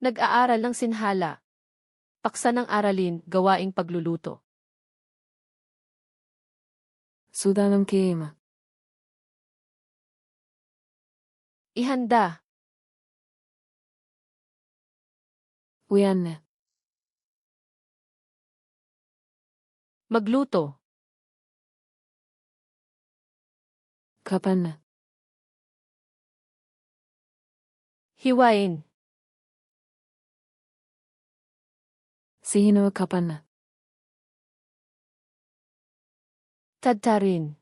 Nag-aaral ng Sinhala. Paksa ng aralin, gawaing pagluluto. සූදානම් කිරීම. Ihanda. උයන්න. Magluto. කපන්න. Hiwain. සිහිනව කපන්න. Tadtarin.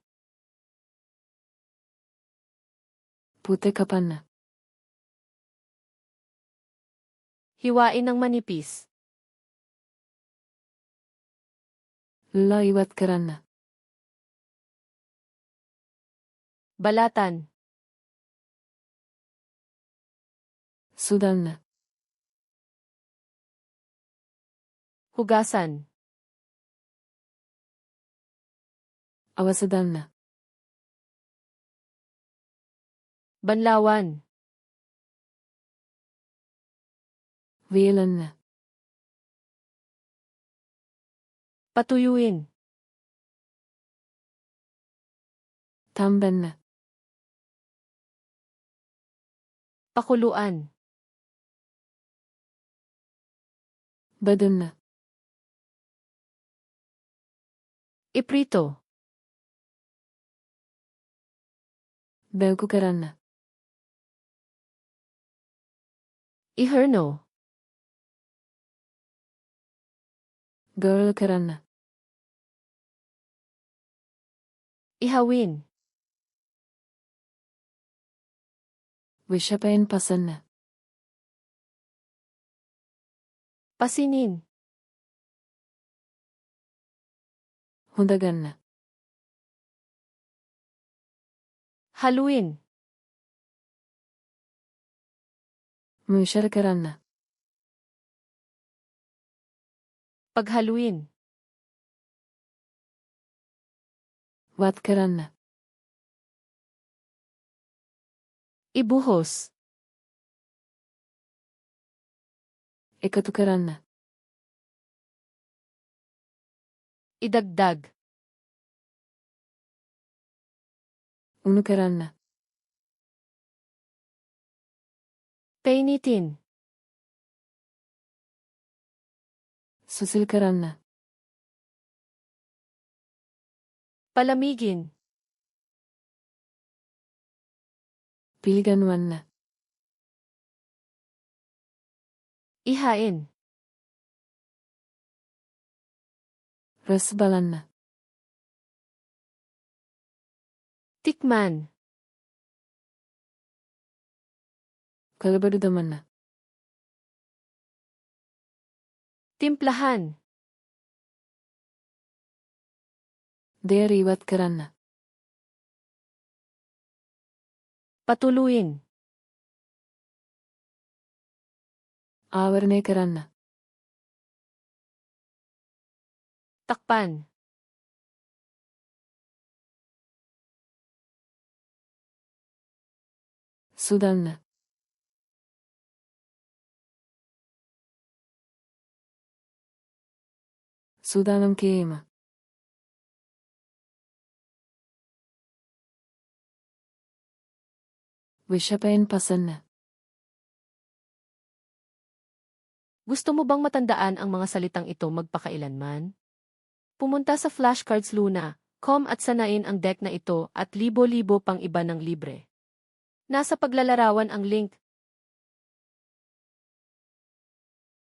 පුතේ කපන්න. Hiwain ng manipis. ලා ඉවත් කරන්න. Balatan. සුදන්න. Hugasan. අවසදන්න. Banlawan. වියලන්න. Patuyuin. තම්බන්න. Pakuluan. බදුන්න. Iprito. බැව්කු කරන්න. Iherno. ගර්ල් කරන්න. Ihawin. විෂපයෙන් පසන්න. Pasinin. හොඳගන්න. Haluin. මිශ්‍ර කරන්න. Paghaluin. වත් කරන්න. Ibuhos. එකතු කරන්න. Idagdag. උණු කරන්න. Painitin. සුසිල් කරන්න. Palamigin. පිළිගන්වන්න. Ihain. රස බලන්න. Tikman. කලබඩු දමන්න. Timplahan. දෙය ඉවත් කරන්න. Patuluin. ආවරණය කරන්න. Takpan. සුදන්න. සූදානම් කිරීම. විෂපයෙන් පසන්න. Gusto mo bang matandaan ang mga salitang ito magpakailanman? Pumunta sa flashcardsluna.com at sanain ang deck na ito at libo-libo pang iba ng libre. Nasa paglalarawan ang link.